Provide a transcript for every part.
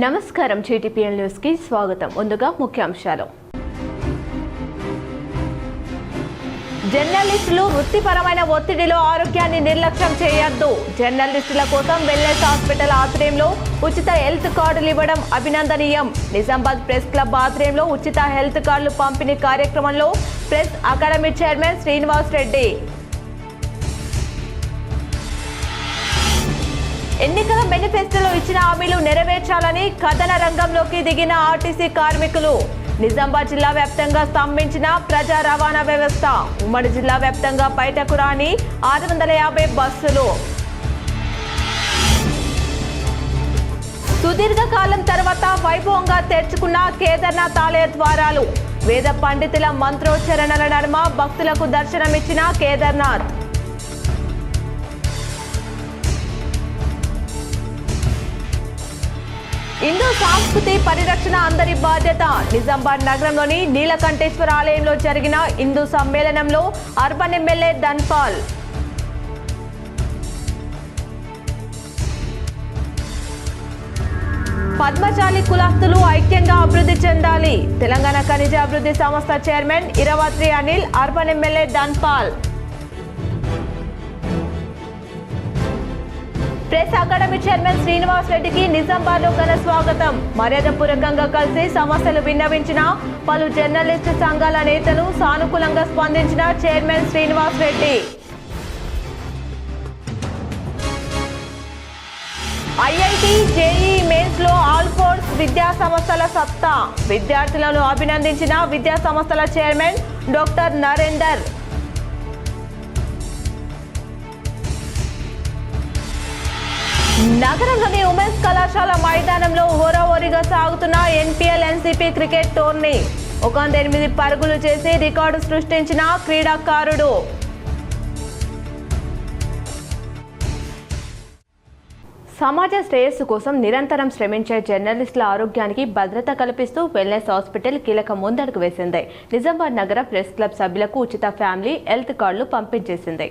నమస్కారం GTPL news కి స్వాగతం. ముందుగా ముఖ్యాంశాలు. జర్నలిస్టులు వృత్తిపరమైన ఒత్తిడిలో ఆరోగ్యాన్ని నిర్లక్ష్యం చేయొద్దు. జర్నలిస్టుల కోసం వెల్నెస్ హాస్పిటల్ ఆధ్వర్యంలో ఉచిత హెల్త్ కార్డులు ఇవ్వడం అభినందనీయం. నిజామాబాద్ ప్రెస్ క్లబ్ ఆధ్వర్యంలో ఉచిత హెల్త్ కార్డులు పంపిణీ కార్యక్రమంలో press academy chairman Srinivas Reddy. ఎన్నికల మేనిఫెస్టోలో ఇచ్చిన హామీలు నెరవేర్చాలని కథన రంగంలోకి దిగిన ఆర్టీసీ కార్మికులు. నిజామాబాద్ జిల్లా వ్యాప్తంగా స్తంభించిన ప్రజా రవాణా వ్యవస్థ. ఉమ్మడి జిల్లా వ్యాప్తంగా బయటకు రాని 650 బస్సులు. సుదీర్ఘకాలం తర్వాత వైభవంగా తెరుచుకున్న కేదార్నాథ్ ఆలయ ద్వారాలు. వేద పండితుల మంత్రోచ్చరణల నడుమ భక్తులకు దర్శనమిచ్చిన కేదార్నాథ్. హిందూ సంస్కృతి పరిరక్షణ అందరి బాధ్యత. నిజామాబాద్ నగరంలోని నీలకంఠేశ్వర ఆలయంలో జరిగిన హిందూ సమ్మేళనంలో అర్బన్ ఎమ్మెల్యే ధన్పాల్. పద్మశాలి కులస్తులు ఐక్యంగా అభివృద్ధి చెందాలి. తెలంగాణ ఖనిజ అభివృద్ధి సంస్థ chairman Iravatri Anil, urban MLA Dhanpal. Press academy chairman Srinivas రెడ్డికి నిజామాబాద్ లో ఘన స్వాగతం. మర్యాదపూర్వకంగా కలిసి సమస్యలు విన్నవించిన పలు జర్నలిస్టు సంఘాల నేతలు సానుకూలంగా స్పందించిన chairman Srinivas Reddy. IIT, JEE mains లో ఆల్ కోర్స్ విద్యా సంస్థల సత్తా. విద్యార్థులను అభినందించిన విద్యా సంస్థల చైర్మన్ డాక్టర్ నరేందర్. నగరంలోని ఉమెన్స్ కళాశాల మైదానంలో హోరాహోరీగా సాగుతున్న ఎన్పీఎల్ ఎన్సీపీ క్రికెట్ టోర్నీ. 108 పరుగులు చేసి రికార్డు సృష్టించిన క్రీడాకారుడు. సమాజ శ్రేయస్సు కోసం నిరంతరం శ్రమించే జర్నలిస్టుల ఆరోగ్యానికి భద్రత కల్పిస్తూ వెల్నెస్ హాస్పిటల్ కీలక ముందడుగు వేసింది. నిజామాబాద్ నగర ప్రెస్ క్లబ్ సభ్యులకు ఉచిత ఫ్యామిలీ హెల్త్ కార్డులు పంపించేసింది.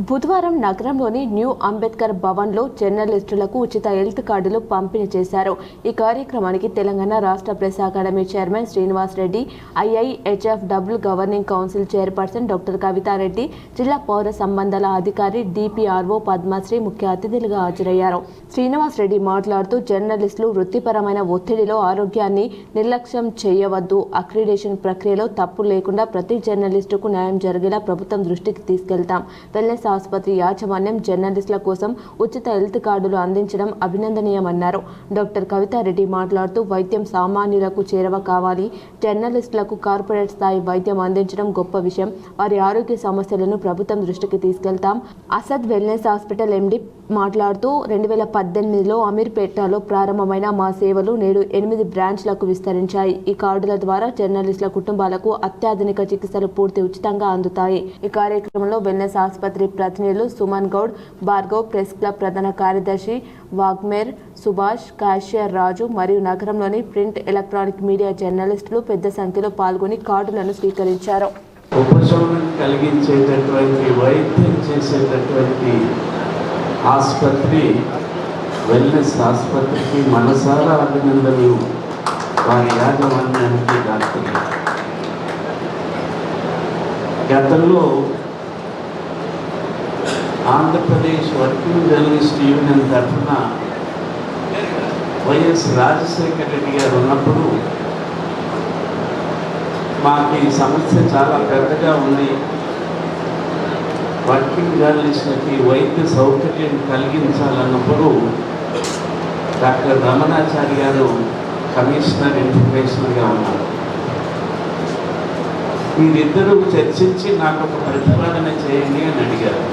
బుధవారం నగరంలోని న్యూ అంబేద్కర్ భవన్లో జర్నలిస్టులకు ఉచిత హెల్త్ కార్డులు పంపిణీ చేశారు. ఈ కార్యక్రమానికి తెలంగాణ రాష్ట్ర press academy chairman Srinivas Reddy, IIHFW governing council chairperson doctor Kavitha Reddy, జిల్లా పౌర సంబంధాల అధికారి డిపిఆర్ఓ పద్మశ్రీ ముఖ్య అతిథులుగా హాజరయ్యారు. శ్రీనివాస్ రెడ్డి మాట్లాడుతూ జర్నలిస్టులు వృత్తిపరమైన ఒత్తిడిలో ఆరోగ్యాన్ని నిర్లక్ష్యం చేయవద్దు. అక్రిడేషన్ ప్రక్రియలో తప్పు లేకుండా ప్రతి జర్నలిస్టుకు న్యాయం జరిగేలా ప్రభుత్వం దృష్టికి తీసుకెళ్తాం. వెల్నెస్ ఆసుపత్రి యాజమాన్యం జర్నలిస్టుల కోసం ఉచిత హెల్త్ కార్డులు అందించడం అభినందనీయమన్నారు. డాక్టర్ కవితారెడ్డి మాట్లాడుతూ వైద్యం సామాన్యులకు చేరువ కావాలి. జర్నలిస్టులకు కార్పొరేట్ స్థాయి వైద్యం అందించడం గొప్ప విషయం. వారి ఆరోగ్య సమస్యలను ప్రభుత్వం దృష్టికి తీసుకెళ్తాం. అసద్ వెల్నెస్ హాస్పిటల్ ఎండి మాట్లాడుతూ 2018లో అమీర్పేటలో ప్రారంభమైన మా సేవలు నేడు 8 బ్రాంచ్లకు విస్తరించాయి. ఈ కార్డుల ద్వారా జర్నలిస్టుల కుటుంబాలకు అత్యాధునిక చికిత్సలు పూర్తి ఉచితంగా అందుతాయి. ఈ కార్యక్రమంలో వెల్నెస్ ఆసుపత్రి ప్రతినిధులు సుమన్ గౌడ్, భార్గవ్, ప్రెస్ క్లబ్ ప్రధాన కార్యదర్శి వాగ్మేర్ సుభాష్, క్యాషియర్ రాజు మరియు నగరంలోని ప్రింట్, ఎలక్ట్రానిక్ మీడియా జర్నలిస్టులు పెద్ద సంఖ్యలో పాల్గొని కార్డులను స్వీకరించారు. ఉపశమనం కలిగించేటటువంటి వైద్యం చేసేటటువంటి ఆసుపత్రి వెల్నెస్ ఆసుపత్రికి మనసారా అభినందనలు. వారి యాజమాన్యానికి డాక్టర్. గతంలో ఆంధ్రప్రదేశ్ వర్కింగ్ జర్నలిస్ట్ యూనియన్ తరఫున వైఎస్ రాజశేఖర రెడ్డి గారు ఉన్నప్పుడు మాకు ఈ సమస్య చాలా పెద్దగా ఉంది. వర్కింగ్ జర్నలిస్టులకి వైద్య సౌకర్యం కలిగించాలన్నప్పుడు డాక్టర్ రమణాచారి గారు కమిషనర్ ఇన్ఫర్మేషన్గా ఉన్నారు. వీరిద్దరూ చర్చించి నాకు ఒక ప్రతిపాదన చేయండి అని అడిగారు.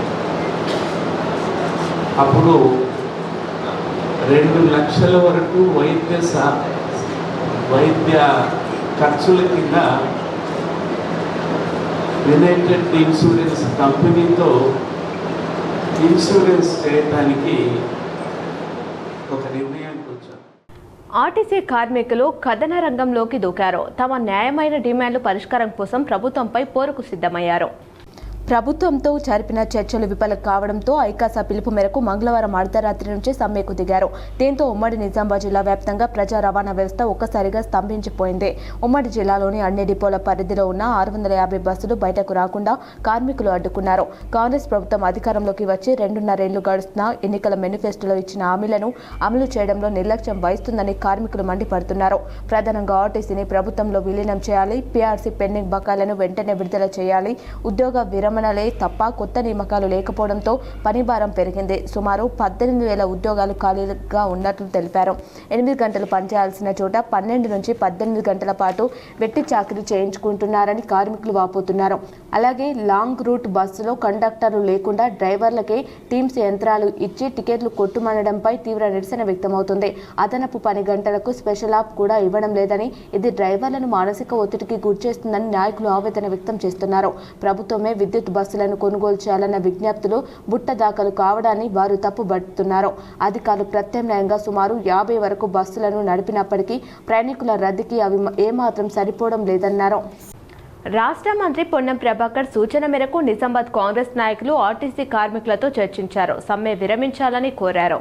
అప్పుడు 2 లక్షల వరకు వైద్య ఖర్చుల కింద యునైటెడ్ ఇన్సూరెన్స్ కంపెనీతో ఇన్సూరెన్స్ చేయడానికి ఒక నిర్ణయానికి వచ్చారు. ఆర్టీసీ కార్మికులు కథన రంగంలోకి దూకారు. తమ న్యాయమైన డిమాండ్లు పరిష్కారం కోసం ప్రభుత్వంపై పోరుకు సిద్ధమయ్యారు. ప్రభుత్వంతో జరిపిన చర్చలు విఫలం కావడంతో ఐకాసా పిలుపు మేరకు మంగళవారం అర్ధరాత్రి నుంచి సమ్మెకు దిగారు. దీంతో ఉమ్మడి నిజామాబాద్ జిల్లా వ్యాప్తంగా ప్రజా రవాణా వ్యవస్థ ఒక్కసారిగా స్తంభించిపోయింది. ఉమ్మడి జిల్లాలోని అన్ని డిపోల పరిధిలో ఉన్న 650 బస్సులు బయటకు రాకుండా కార్మికులు అడ్డుకున్నారు. కాంగ్రెస్ ప్రభుత్వం అధికారంలోకి వచ్చి 2.5 ఏళ్లు గడుస్తున్నా ఎన్నికల మేనిఫెస్టోలో ఇచ్చిన హామీలను అమలు చేయడంలో నిర్లక్ష్యం వహిస్తుందని కార్మికులు మండిపడుతున్నారు. ప్రధానంగా ఆర్టీసీని ప్రభుత్వంలో విలీనం చేయాలి, పీఆర్సీ పెండింగ్ బకాయిలను వెంటనే విడుదల చేయాలి, ఉద్యోగ విరమణలే తప్ప కొత్త నియామకాలు లేకపోవడంతో పనిభారం పెరిగింది. సుమారు 18,000 ఉద్యోగాలు ఖాళీగా ఉన్నట్లు తెలిపారు. 8 గంటలు పనిచేయాల్సిన చోట 12 నుంచి 18 గంటల పాటు వెట్టి చాకిరీ చేయించుకుంటున్నారని కార్మికులు వాపోతున్నారు. అలాగే లాంగ్ రూట్ బస్సులో కండక్టర్లు లేకుండా డ్రైవర్లకే టీమ్స్ యంత్రాలు ఇచ్చి టికెట్లు కొట్టుమనడంపై తీవ్ర నిరసన వ్యక్తమవుతుంది. అదనపు పని గంటలకు స్పెషల్ యాప్ కూడా ఇవ్వడం లేదని, ఇది డ్రైవర్లను మానసిక ఒత్తిడికి గురిచేస్తుందని నాయకులు ఆవేదన వ్యక్తం చేస్తున్నారు. ప్రభుత్వమే విద్యుత్ బస్సులను కొనుగోలు చేయాలన్న విజ్ఞప్తులు బుట్ట దాఖలు కావడాన్ని వారు తప్పుబడుతున్నారు. అధికారులు ప్రత్యామ్నాయంగా సుమారు 50 వరకు బస్సులను నడిపినప్పటికీ ప్రయాణికుల రద్దీకి అవి ఏమాత్రం సరిపోవడం లేదన్నారు. రాష్ట్ర మంత్రి పొన్నం ప్రభాకర్ సూచన మేరకు నిజామాబాద్ కాంగ్రెస్ నాయకులు ఆర్టీసీ కార్మికులతో చర్చించారు. సమ్మె విరమించాలని కోరారు.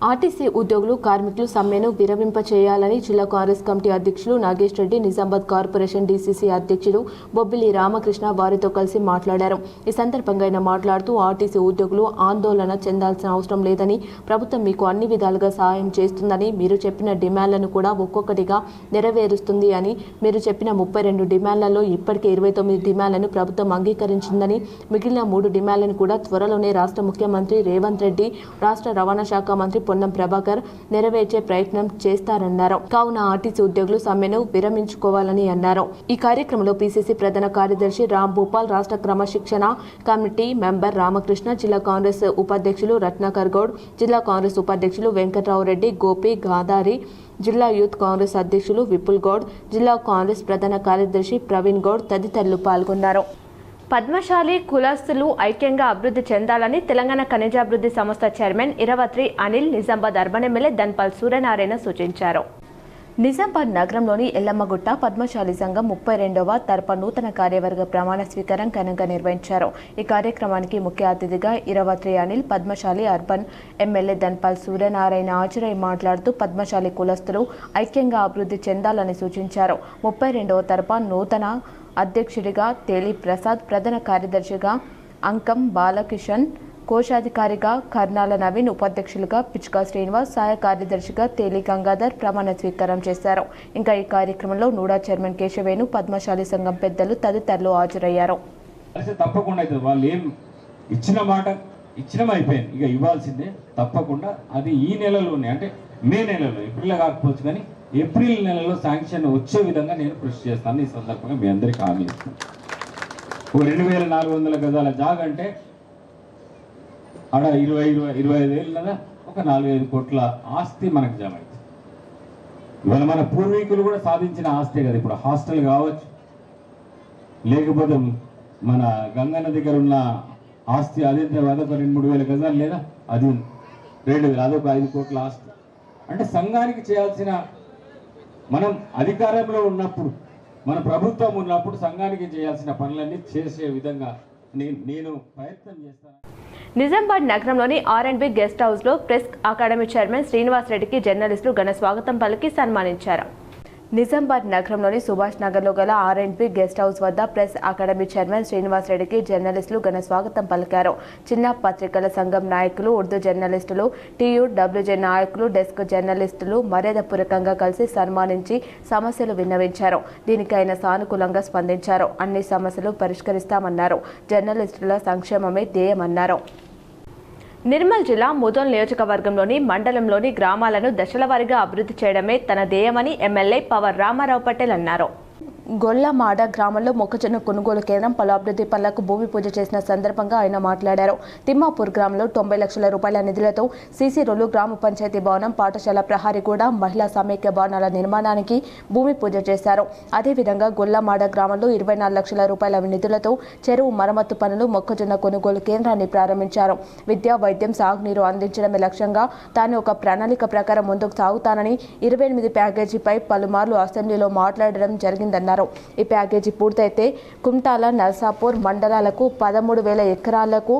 ఆర్టీసీ ఉద్యోగులు కార్మికులు సమ్మెను విరమింపచేయాలని జిల్లా కాంగ్రెస్ కమిటీ అధ్యక్షులు నాగేష్ రెడ్డి, నిజామాబాద్ కార్పొరేషన్ డీసీసీ అధ్యక్షుడు బొబ్బిలి రామకృష్ణ వారితో కలిసి మాట్లాడారు. ఈ సందర్భంగా ఆయన మాట్లాడుతూ ఆర్టీసీ ఉద్యోగులు ఆందోళన చెందాల్సిన అవసరం లేదని, ప్రభుత్వం మీకు అన్ని విధాలుగా సహాయం చేస్తుందని, మీరు చెప్పిన డిమాండ్లను కూడా ఒక్కొక్కటిగా నెరవేరుస్తుంది అని, మీరు చెప్పిన 32 డిమాండ్లలో ఇప్పటికే 29 డిమాండ్లను ప్రభుత్వం అంగీకరించిందని, మిగిలిన 3 డిమాండ్లను కూడా త్వరలోనే రాష్ట్ర ముఖ్యమంత్రి రేవంత్ రెడ్డి, రాష్ట్ర రవాణా శాఖ మంత్రి పొన్నం ప్రభాకర్ నెరవేర్చే ప్రయత్నం చేస్తారన్నారు. కావున ఆర్టీసీ ఉద్యోగులు సమ్మెను విరమించుకోవాలని అన్నారు. ఈ కార్యక్రమంలో పీసీసీ ప్రధాన కార్యదర్శి రామ్ భూపాల్, రాష్ట్ర క్రమశిక్షణ కమిటీ మెంబర్ రామకృష్ణ, జిల్లా కాంగ్రెస్ ఉపాధ్యక్షులు రత్నాకర్ గౌడ్, జిల్లా కాంగ్రెస్ ఉపాధ్యక్షులు వెంకట్రావు రెడ్డి, గోపి గాదారి, జిల్లా యూత్ కాంగ్రెస్ అధ్యక్షులు విపుల్ గౌడ్, జిల్లా కాంగ్రెస్ ప్రధాన కార్యదర్శి ప్రవీణ్ గౌడ్ తదితరులు పాల్గొన్నారు. పద్మశాలి కులస్తులు ఐక్యంగా అభివృద్ధి చెందాలని తెలంగాణ ఖనిజాభివృద్ధి సంస్థ chairman Iravatri Anil Nizamabad urban MLA Dhanpal Suryanarayana సూచించారు. నిజామాబాద్ నగరంలోని ఎల్లమ్మగుట్ట పద్మశాలి సంఘం 32వ తరఫా నూతన కార్యవర్గ ప్రమాణ స్వీకారం ఘనంగా నిర్వహించారు. ఈ కార్యక్రమానికి ముఖ్య అతిథిగా ఇరవత్రి అనిల్, పద్మశాలి అర్బన్ ఎమ్మెల్యే ధన్పాల్ సూర్యనారాయణ హాజరై మాట్లాడుతూ పద్మశాలి కులస్తులు ఐక్యంగా అభివృద్ధి చెందాలని సూచించారు. 32వ తరఫా నూతన అధ్యక్షుడిగా తేలి ప్రసాద్, ప్రధాన కార్యదర్శిగా అంకం బాలకిషన్, కోశాధికారిగా కర్నాల నవీన్, ఉపాధ్యక్షులుగా పిచ్కా శ్రీనివాస్, సహాయ కార్యదర్శిగా తేలి గంగాధర్ ప్రమాణ స్వీకారం చేశారు. ఇంకా ఈ కార్యక్రమంలో నూడా చైర్మన్ కేశవేణు, పద్మశాలి సంఘం పెద్దలు తదితరులు హాజరయ్యారు. తప్పకుండా అయితే వాళ్ళు ఏం ఇచ్చిన మాట అయిపోయింది, ఇక ఇవ్వాల్సిందే తప్పకుండా. అది ఈ నెలలోనే, అంటే మే నెలలో, ఏప్రిల్ కాకపోవచ్చు కానీ ఏప్రిల్ నెలలో శాంక్షన్ వచ్చే విధంగా నేను కృషి చేస్తాను. ఈ సందర్భంగా మీ అందరికీ హామీ ఇస్తాను. 2400 గజాల జాగా అంటే ఆడ 25 ఏళ్ళ ఒక 4-5 కోట్ల ఆస్తి మనకు జమ అవుతుంది. ఇవాళ మన పూర్వీకులు కూడా సాధించిన ఆస్తే కదా. ఇప్పుడు హాస్టల్ కావచ్చు, లేకపోతే మన గంగన్న దగ్గర ఉన్న ఆస్తి అదే అదొక 2-3 వేల గజాలు లేదా, అది 2,000, అదొక 5 కోట్ల ఆస్తి. అంటే సంఘానికి చేయాల్సిన, మనం అధికారంలో ఉన్నప్పుడు, మన ప్రభుత్వం ఉన్నప్పుడు సంఘానికి చేయాల్సిన పనులన్నీ చేసే విధంగా నేను ప్రయత్నం చేస్తాను. నిజామాబాద్ నగరంలోని R&B గెస్ట్ హౌస్ లో ప్రెస్ అకాడమీ చైర్మన్ శ్రీనివాస్ రెడ్డికి జర్నలిస్టులు ఘన స్వాగతం పలికి సన్మానించారు. నిజామాబాద్ నగరంలోని సుభాష్ నగర్లో గల R&B గెస్ట్ హౌస్ వద్ద ప్రెస్ అకాడమీ చైర్మన్ శ్రీనివాస్ రెడ్డికి జర్నలిస్టులు ఘన స్వాగతం పలికారు. చిన్న పత్రికల సంఘం నాయకులు, ఉర్దూ జర్నలిస్టులు, TUWJ నాయకులు, డెస్క్ జర్నలిస్టులు మర్యాదపూర్వకంగా కలిసి సన్మానించి సమస్యలు విన్నవించారు. దీనికి ఆయన సానుకూలంగా స్పందించారు. అన్ని సమస్యలు పరిష్కరిస్తామన్నారు. జర్నలిస్టుల సంక్షేమమే ధ్యేయమన్నారు. నిర్మల్ జిల్లా ముదోల్ నియోజకవర్గంలోని మండలంలోని గ్రామాలను దశలవారీగా అభివృద్ధి చేయడమే తన ధ్యేయమని ఎమ్మెల్యే పవర్ రామారావు పటేల్ అన్నారు. గొల్లమాడ గ్రామంలో మొక్కజొన్న కొనుగోలు కేంద్రం, పలు అభివృద్ధి పనులకు భూమి పూజ చేసిన సందర్భంగా ఆయన మాట్లాడారు. తిమ్మాపూర్ గ్రామంలో 90 లక్షల రూపాయల నిధులతో సీసీ రోడ్లు, గ్రామ పంచాయతీ భవనం, పాఠశాల ప్రహారీ గోడ, మహిళా సమైక్య భవనాల నిర్మాణానికి భూమి పూజ చేశారు. అదేవిధంగా గొల్లమాడ గ్రామంలో 24 లక్షల రూపాయల నిధులతో చెరువు మరమ్మతు పనులు, మొక్కజొన్న కొనుగోలు కేంద్రాన్ని ప్రారంభించారు. విద్య, వైద్యం, సాగునీరు అందించడమే లక్ష్యంగా తాను ఒక ప్రణాళిక ప్రకారం ముందుకు సాగుతానని 28 ప్యాకేజీపై పలుమార్లు అసెంబ్లీలో మాట్లాడడం జరిగిందన్నారు. చేస్తామన్నారు. ఈ ప్యాకేజీ పూర్తయితే కుంటాల, నర్సాపూర్ మండలాలకు 13,000 ఎకరాలకు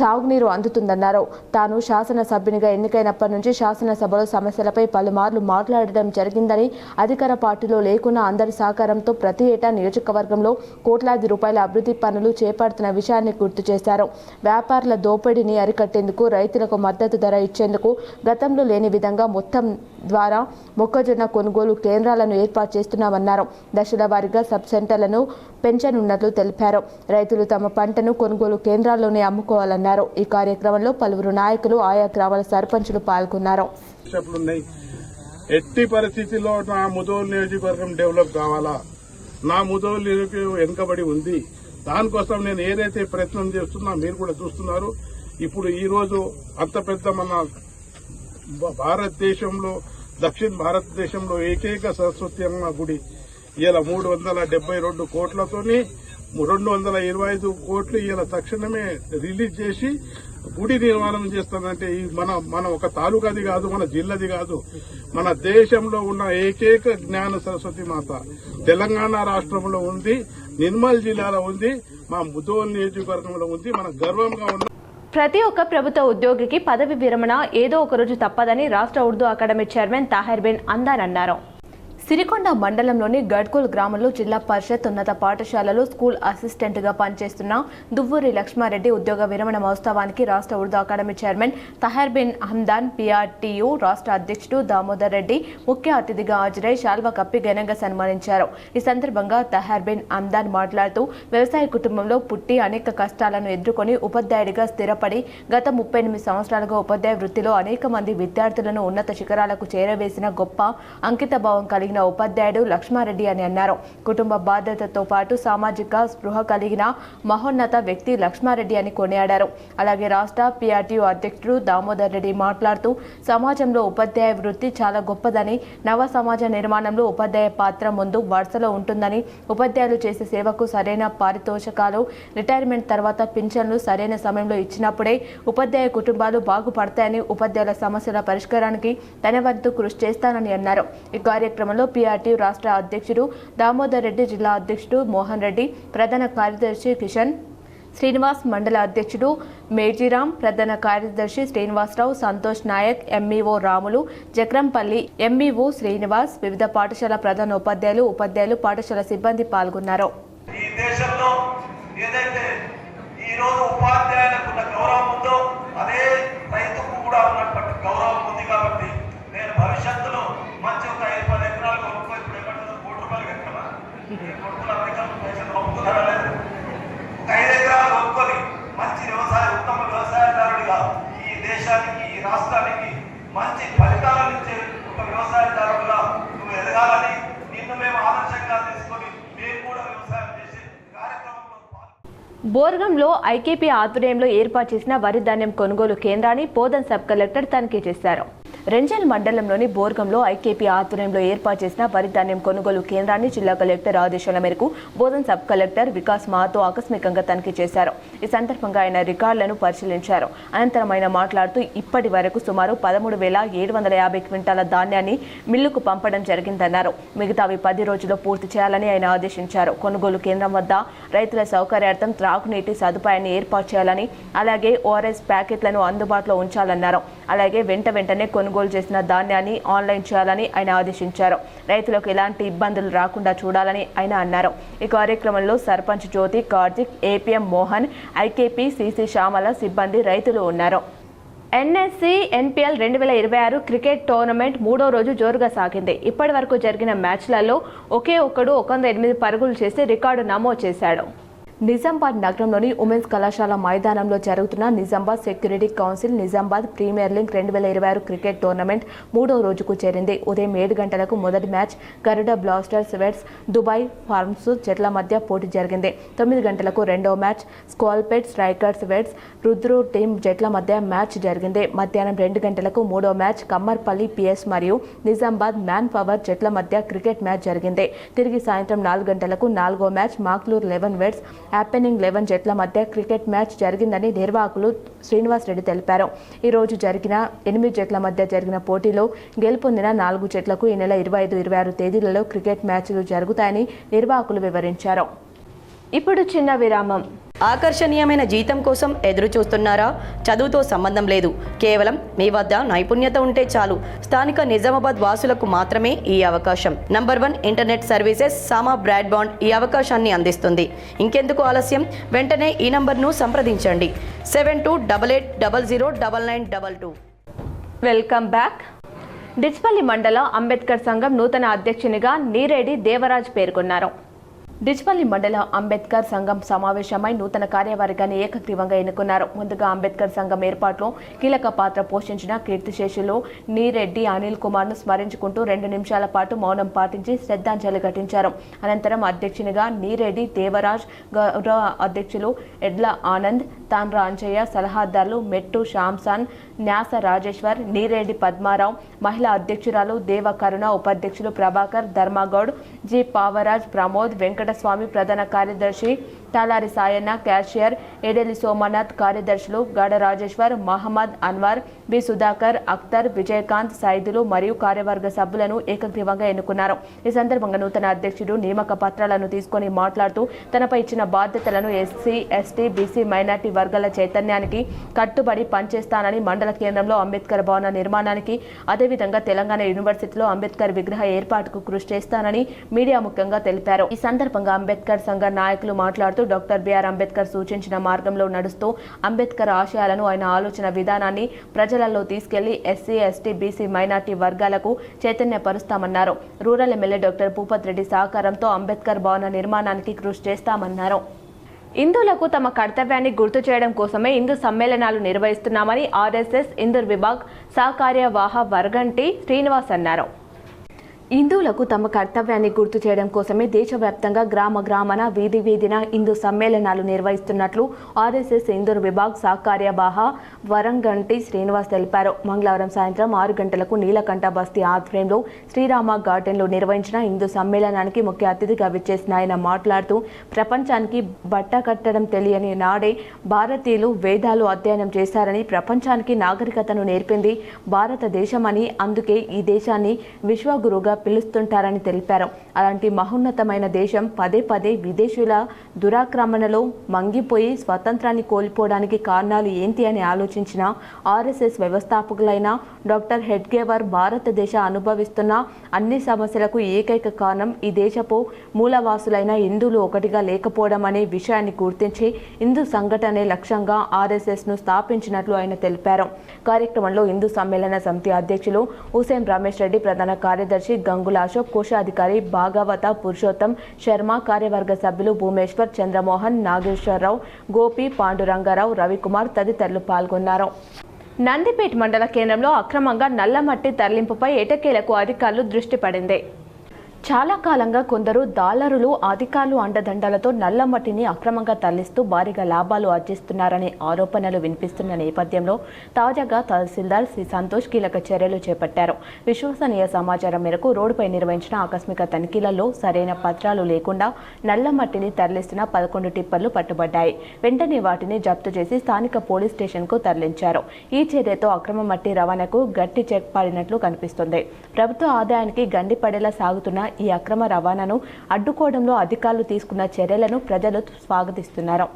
సాగునీరు అందుతుందన్నారు. తాను శాసనసభ్యునిగా ఎన్నికైనప్పటి నుంచి శాసనసభలో సమస్యలపై పలుమార్లు మాట్లాడడం జరిగిందని, అధికార పార్టీలో లేకున్నా అందరి సహకారంతో ప్రతి ఏటా నియోజకవర్గంలో కోట్లాది రూపాయల అభివృద్ధి పనులు చేపడుతున్న విషయాన్ని గుర్తు చేశారు. వ్యాపారుల దోపిడీని అరికట్టేందుకు, రైతులకు మద్దతు ధర ఇచ్చేందుకు గతంలో లేని విధంగా మొత్తం ద్వారా మొక్కజొన్న కొనుగోలు కేంద్రాలను ఏర్పాటు చేస్తున్నామన్నారు. దశల వారీగా సబ్ సెంటర్లను పెంచనున్నట్లు తెలిపారు. రైతులు తమ పంటను కొనుగోలు కేంద్రాల్లోనే అమ్ముకోవాలన్నారు. ఈ కార్యక్రమంలో పలువురు నాయకులు, ఆయా గ్రామాల సర్పంచులు పాల్గొన్నారు. ఎట్టి పరిస్థితుల్లో నా ముదోల్ నియోజకవర్గం డెవలప్ కావాలా, నా ముదోల్ నియోజకవర్గం వెనుకబడి ఉంది. దానికోసం నేను ఏదైతే ప్రయత్నం చేస్తున్నా మీరు కూడా చూస్తున్నారు. ఇప్పుడు ఈ రోజు అంత పెద్ద మన భారతదేశంలో, దక్షిణ భారతదేశంలో ఏకైక సరస్వతి అమ్మ గుడి ఇలా 372 కోట్లతోని 225 కోట్లు ఇలా తక్షణమే రిలీజ్ చేసి గుడి నిర్మాణం చేస్తానంటే మన ఒక తాలూకాది కాదు, మన జిల్లాది కాదు, మన దేశంలో ఉన్న ఏకైక జ్ఞాన సరస్వతి మాత తెలంగాణ రాష్ట్రంలో ఉంది, నిర్మల్ జిల్లాలో ఉంది, మా ముదోల్ నియోజకవర్గంలో ఉంది. మన గర్వంగా ఉన్న ప్రతి ఒక్క ప్రభుత్వ ఉద్యోగికి పదవి విరమణ ఏదో ఒక రోజు తప్పదని రాష్ట్ర ఉర్దూ అకాడమీ చైర్మన్ తాహిర్ బిన్ అందాన్ అన్నారు. సిరికొండ మండలంలోని గడ్కోల్ గ్రామంలో జిల్లా పరిషత్ ఉన్నత పాఠశాలలో స్కూల్ అసిస్టెంట్గా పనిచేస్తున్న దువ్వూరి లక్ష్మారెడ్డి ఉద్యోగ విరమణ మహోత్సవానికి రాష్ట్ర Urdu academy chairman Tahar bin Hamdan, PRTU రాష్ట్ర అధ్యక్షుడు దామోదర్ రెడ్డి ముఖ్య అతిథిగా హాజరై శాల్వా కప్పి ఘనంగా సన్మానించారు. ఈ సందర్భంగా తహర్ బిన్ హమ్దాన్ మాట్లాడుతూ వ్యవసాయ కుటుంబంలో పుట్టి అనేక కష్టాలను ఎదుర్కొని ఉపాధ్యాయుడిగా స్థిరపడి గత 38 సంవత్సరాలుగా ఉపాధ్యాయ వృత్తిలో అనేక మంది విద్యార్థులను ఉన్నత శిఖరాలకు చేరవేసిన గొప్ప అంకితభావం కలిగిన ఉపాధ్యాయుడు లక్ష్మారెడ్డి అని అన్నారు. కుటుంబ బాధ్యతతో పాటు సామాజిక స్పృహ కలిగిన మహోన్నత వ్యక్తి లక్ష్మారెడ్డి అని కొనియాడారు. అలాగే రాష్ట్ర పిఆర్టీయూ అధ్యక్షుడు దామోదర్ రెడ్డి మాట్లాడుతూ సమాజంలో ఉపాధ్యాయ వృత్తి చాలా గొప్పదని, నవ సమాజ నిర్మాణంలో ఉపాధ్యాయ పాత్ర ముందు వరుసలో ఉంటుందని, ఉపాధ్యాయులు చేసే సేవకు సరైన పారితోషకాలు, రిటైర్మెంట్ తర్వాత పింఛన్లు సరైన సమయంలో ఇచ్చినప్పుడే ఉపాధ్యాయ కుటుంబాలు బాగుపడతాయని, ఉపాధ్యాయుల సమస్యల పరిష్కారానికి తన వంతు కృషి చేస్తానని అన్నారు. ఈ కార్యక్రమంలో పిఆర్టీయూ రాష్ట్ర అధ్యక్షుడు దామోదర్ రెడ్డి, జిల్లా అధ్యక్షుడు మోహన్ రెడ్డి, ప్రధాన కార్యదర్శి కిషన్ శ్రీనివాస్, మండల అధ్యక్షుడు మేజీరాం, ప్రధాన కార్యదర్శి శ్రీనివాసరావు, సంతోష్ నాయక్, ఎంఈఓ రాములు, జక్రంపల్లి ఎంఈఓ శ్రీనివాస్, వివిధ పాఠశాల ప్రధాన ఉపాధ్యాయులు, పాఠశాల సిబ్బంది పాల్గొన్నారు. ఈ దేశంలో ఏదైతే ఈ రోజు ఉపాధ్యాయులకు ఉన్న గౌరవం ఉందో అదే రైతుకు కూడా ఉన్నటువంటి గౌరవం ఉంది. కాబట్టి నేను భవిష్యత్తులో మంచి ఒక 5-10 ఎకరాలు కొనుక్కో, ఇప్పుడు ఏమంటారు 1 కోటి రూపాయలు ఎక్కడా పైసలు ఒప్పుకున్నారా లేదు, ఒక 5 ఎకరాలు కొనుక్కొని మంచి ఉత్తమ వ్యవసాయదారుడిగా ఈ దేశానికి, ఈ రాష్ట్రానికి మంచి ఫలితాలను ఇచ్చే ఒక వ్యవసాయదారుడుగా నువ్వు ఎదగాలని నిన్ను మేము ఆదర్శంగా తీసుకొని మేము కూడా వ్యవసాయం చేసే కార్యక్రమంలో బోర్గంలో ఐకేపీ ఆధ్వర్యంలో ఏర్పాటు చేసిన వరి ధాన్యం కొనుగోలు కేంద్రాన్ని పోదన్ సబ్ కలెక్టర్ తనిఖీ చేశారు. రెంజల్ మండలంలోని బోర్గంలో ఐకేపీ ఆధ్వర్యంలో ఏర్పాటు చేసిన వరి ధాన్యం కొనుగోలు కేంద్రాన్ని జిల్లా కలెక్టర్ ఆదేశాల మేరకు బోధన్ సబ్ కలెక్టర్ వికాస్ మాతో ఆకస్మికంగా తనిఖీ చేశారు. ఈ సందర్భంగా ఆయన రికార్డులను పరిశీలించారు. అనంతరం ఆయన మాట్లాడుతూ ఇప్పటి వరకు సుమారు 13,750 క్వింటాల ధాన్యాన్ని మిల్లుకు పంపడం జరిగిందన్నారు. మిగతావి 10 రోజుల్లో పూర్తి చేయాలని ఆయన ఆదేశించారు. కొనుగోలు కేంద్రం వద్ద రైతుల సౌకర్యార్థం త్రాగునీటి సదుపాయాన్ని ఏర్పాటు చేయాలని, అలాగే ఓఆర్ఎస్ ప్యాకెట్లను అందుబాటులో ఉంచాలన్నారు. అలాగే వెంటనే కొనుగోలు చేసిన ధాన్యాన్ని ఆన్లైన్ చేయాలని ఆయన ఆదేశించారు. రైతులకు ఎలాంటి ఇబ్బందులు రాకుండా చూడాలని ఆయన అన్నారు. ఈ కార్యక్రమంలో sarpanch Jyothi, Karthik, APM Mohan, IKP, CC Shyamala సిబ్బంది, రైతులు ఉన్నారు. ఎన్ఎస్సి ఎన్పిఎల్ 2026 క్రికెట్ టోర్నమెంట్ 3వ రోజు జోరుగా సాగింది. ఇప్పటి వరకు జరిగిన మ్యాచ్లలో ఒకే ఒక్కడు 108 పరుగులు చేసి రికార్డు నమోదు చేశాడు. నిజామాబాద్ నగరంలోని ఉమెన్స్ కళాశాల మైదానంలో జరుగుతున్న Nizamabad security council Nizamabad premier league 2026 cricket tournament 3వ రోజుకు చేరింది. ఉదయం 7 గంటలకు మొదటి మ్యాచ్ గరుడ బ్లాస్టర్స్ వెట్స్ దుబాయ్ ఫార్మ్స్ జట్ల మధ్య పోటీ జరిగింది. 9 గంటలకు రెండవ మ్యాచ్ స్కాల్పెట్ స్ట్రైకర్స్ వెట్స్ రుద్రు టీం జట్ల మధ్య మ్యాచ్ జరిగింది. మధ్యాహ్నం 2 గంటలకు మూడవ మ్యాచ్ కమ్మర్పల్లి పిఎస్ మరియు నిజామాబాద్ మ్యాన్ పవర్ జట్ల మధ్య క్రికెట్ మ్యాచ్ జరిగింది. తిరిగి సాయంత్రం 4 గంటలకు 4వ మ్యాచ్ మాక్లూర్ 11 వెట్స్ హ్యాపెనింగ్ 11 జట్ల మధ్య క్రికెట్ మ్యాచ్ జరిగిందని నిర్వాహకులు శ్రీనివాస్ రెడ్డి తెలిపారు. ఈ రోజు జరిగిన 8 జట్ల మధ్య జరిగిన పోటీలో గెలుపొందిన 4 జట్లకు ఈ నెల 25, 26 తేదీలలో క్రికెట్ మ్యాచ్లు జరుగుతాయని నిర్వాహకులు వివరించారు. ఇప్పుడు చిన్న విరామం. ఆకర్షణీయమైన జీతం కోసం ఎదురు చూస్తున్నారా? చదువుతో సంబంధం లేదు, కేవలం మీ వద్ద నైపుణ్యత ఉంటే చాలు. స్థానిక నిజామాబాద్ వాసులకు మాత్రమే ఈ అవకాశం. నంబర్ 1 ఇంటర్నెట్ సర్వీసెస్ సామా బ్రాడ్బాండ్ ఈ అవకాశాన్ని అందిస్తుంది. ఇంకెందుకు ఆలస్యం? వెంటనే ఈ నంబర్ను సంప్రదించండి 7288009922. Welcome back. డిచ్పల్లి మండల అంబేద్కర్ సంఘం నూతన అధ్యక్షునిగా నీరేడి దేవరాజ్ పేర్కొన్నారు. డిచ్పల్లి మండల అంబేద్కర్ సంఘం సమావేశమై నూతన కార్యవర్గాన్ని ఏకగ్రీవంగా ఎన్నుకున్నారు. ముందుగా అంబేద్కర్ సంఘం ఏర్పాటులో కీలక పాత్ర పోషించిన కీర్తిశేషులు నీరెడ్డి అనిల్ కుమార్ను స్మరించుకుంటూ 2 నిమిషాల పాటు మౌనం పాటించి శ్రద్ధాంజలి ఘటించారు. అనంతరం అధ్యక్షునిగా నీరెడ్డి దేవరాజ్, గౌరవ అధ్యక్షులు ఎడ్ల ఆనంద్, తాండ్ర అంజయ్య, సలహాదారులు మెట్టు శ్యామ్సాన్, న్యాస రాజేశ్వర్, నీరెడ్డి పద్మారావు, మహిళా అధ్యక్షురాలు దేవ కరుణ, ఉపాధ్యక్షులు ప్రభాకర్, ధర్మగౌడ్, జి పావరాజ్, ప్రమోద్, వెంకటస్వామి, ప్రధాన కార్యదర్శి తాలారి సాయన్న, క్యాషియర్ ఏడెలి సోమనాథ్, కార్యదర్శులు గాడ రాజేశ్వర్, మహమ్మద్ అన్వర్, బి సుధాకర్, అఖ్తర్, విజయకాంత్, సైదులు మరియు కార్యవర్గ సభ్యులను ఏకగ్రీవంగా ఎన్నుకున్నారు. ఈ సందర్భంగా నూతన అధ్యక్షుడు నియామక పత్రాలను తీసుకొని మాట్లాడుతూ తనపై ఇచ్చిన బాధ్యతలను ఎస్సీ, ఎస్టీ, బీసీ, మైనార్టీ వర్గాల చైతన్యానికి కట్టుబడి పనిచేస్తానని, మండల కేంద్రంలో అంబేద్కర్ భవన నిర్మాణానికి, అదేవిధంగా తెలంగాణ యూనివర్సిటీలో అంబేద్కర్ విగ్రహ ఏర్పాటుకు కృషి చేస్తానని మీడియా ముఖ్యంగా తెలిపారు. ఈ సందర్భంగా అంబేద్కర్ సంఘ నాయకులు మాట్లాడుతూ డాక్టర్ బిఆర్ అంబేద్కర్ సూచించిన మార్గంలో నడుస్తూ అంబేద్కర్ ఆశయాలను, ఆయన ఆలోచన విధానాన్ని ప్రజలలో తీసుకెళ్లి ఎస్సీ, ఎస్టీ, బీసీ, మైనార్టీ వర్గాలకు చైతన్యపరుస్తామన్నారు. Rural MLA doctor Bhupath Reddy సహకారంతో అంబేద్కర్ భవన నిర్మాణానికి కృషి చేస్తామన్నారు. హిందువులకు తమ కర్తవ్యాన్ని గుర్తు చేయడం కోసమే హిందూ సమ్మేళనాలు నిర్వహిస్తున్నామని ఆర్ఎస్ఎస్ ఇందూర్ విభాగ్ సహకార్యవాహ వర్గంటి శ్రీనివాస్ అన్నారు. హిందువులకు తమ కర్తవ్యాన్ని గుర్తు చేయడం కోసమే దేశవ్యాప్తంగా గ్రామ గ్రామాన, వీధి వీధిన హిందూ సమ్మేళనాలు నిర్వహిస్తున్నట్లు ఆర్ఎస్ఎస్ ఇందూర్ విభాగ్ సహకార్యవాహ వరంగంటి శ్రీనివాస్ తెలిపారు. మంగళవారం సాయంత్రం 6 గంటలకు నీలకంఠ బస్తీ ఆధ్వర్యంలో శ్రీరామ గార్డెన్లో నిర్వహించిన హిందూ సమ్మేళనానికి ముఖ్య అతిథిగా విచ్చేసిన ఆయన మాట్లాడుతూ ప్రపంచానికి బట్ట కట్టడం తెలియని నాడే భారతీయులు వేదాలు అధ్యయనం చేశారని, ప్రపంచానికి నాగరికతను నేర్పింది భారతదేశమని, అందుకే ఈ దేశాన్ని విశ్వగురుగా పిలుస్తుంటారని తెలిపారు. అలాంటి మహోన్నతమైన దేశం పదే పదే విదేశీయుల దురాక్రమణలో మంగిపోయి స్వతంత్రాన్ని కోల్పోవడానికి కారణాలు ఏంటి అని ఆలోచించిన ఆర్ఎస్ఎస్ వ్యవస్థాపకులైన డాక్టర్ హెడ్గేవర్ భారతదేశ అనుభవిస్తున్న అన్ని సమస్యలకు ఏకైక కారణం ఈ దేశపు మూలవాసులైన హిందువులు ఒకటిగా లేకపోవడం అనే విషయాన్ని గుర్తించి హిందూ సంఘటనే లక్ష్యంగా ఆర్ఎస్ఎస్ను స్థాపించినట్లు ఆయన తెలిపారు. కార్యక్రమంలో హిందూ సమ్మేళన సమితి అధ్యక్షులు హుసేన్ రమేష్ రెడ్డి, ప్రధాన కార్యదర్శి గంగుల అశోక్, కోశాధికారి భాగవత పురుషోత్తం శర్మ, కార్యవర్గ సభ్యులు భూమేశ్వర్, చంద్రమోహన్, నాగేశ్వరరావు, గోపి, పాండురంగారావు, రవికుమార్ తదితరులు పాల్గొన్నారు. నందిపేట్ మండల కేంద్రంలో అక్రమంగా నల్లమట్టి తరలింపుపై ఎటకేలకు అధికారులు దృష్టి పడింది. చాలా కాలంగా కొందరు దాలరులు అధికారులు అండదండలతో నల్లమట్టిని అక్రమంగా తరలిస్తూ భారీగా లాభాలు ఆర్జిస్తున్నారనే ఆరోపణలు వినిపిస్తున్న నేపథ్యంలో తాజాగా తహసీల్దార్ శ్రీ సంతోష్ కీలక చర్యలు చేపట్టారు. విశ్వసనీయ సమాచారం మేరకు రోడ్డుపై నిర్వహించిన ఆకస్మిక తనిఖీలలో సరైన పత్రాలు లేకుండా నల్లమట్టిని తరలిస్తున్న 11 టిప్పర్లు పట్టుబడ్డాయి. వెంటనే వాటిని జప్తు చేసి స్థానిక పోలీస్ స్టేషన్కు తరలించారు. ఈ చర్యతో అక్రమ మట్టి రవాణాకు గట్టి చెక్ పడినట్లు కనిపిస్తుంది. ప్రభుత్వ ఆదాయానికి గండి పడేలా సాగుతున్న ఈ అక్రమ రవాణాను అడ్డుకోవడంలో అధికారులు తీసుకున్న చర్యలను ప్రజలు స్వాగతిస్తున్నారు.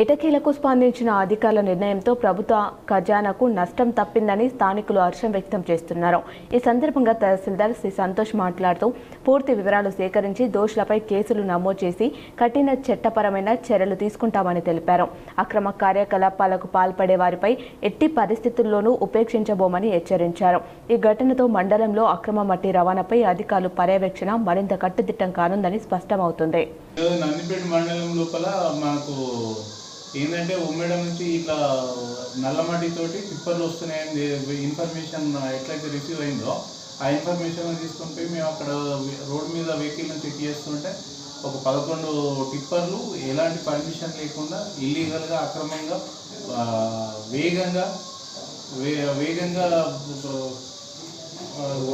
ఎటకీలకు స్పందించిన అధికారుల నిర్ణయంతో ప్రభుత్వ ఖజానాకు నష్టం తప్పిందని స్థానికులు హర్షం వ్యక్తం చేస్తున్నారు. ఈ సందర్భంగా తహసీల్దార్ శ్రీ సంతోష్ మాట్లాడుతూ పూర్తి వివరాలు సేకరించి దోషులపై కేసులు నమోదు చేసి కఠిన చట్టపరమైన చర్యలు తీసుకుంటామని తెలిపారు. అక్రమ కార్యకలాపాలకు పాల్పడే వారిపై ఎట్టి పరిస్థితుల్లోనూ ఉపేక్షించబోమని హెచ్చరించారు. ఈ ఘటనతో మండలంలో అక్రమ మట్టి రవాణాపై అధికారులు పర్యవేక్షణ మరింత కట్టుదిట్టం కానుందని స్పష్టమవుతుంది. నందిపేట మండలం లోపల మాకు ఏంటంటే ఉమ్మేడ నుంచి ఇట్లా నల్లమట్టితోటి టిప్పర్లు వస్తున్నాయని ఇన్ఫర్మేషన్ ఎట్లయితే రిసీవ్ అయిందో ఆ ఇన్ఫర్మేషన్ తీసుకొని పోయి మేము అక్కడ రోడ్ మీద వెహికల్ని చెక్ చేస్తుంటే ఒక 11 టిప్పర్లు ఎలాంటి పర్మిషన్ లేకుండా ఇల్లీగల్గా అక్రమంగా వేగంగా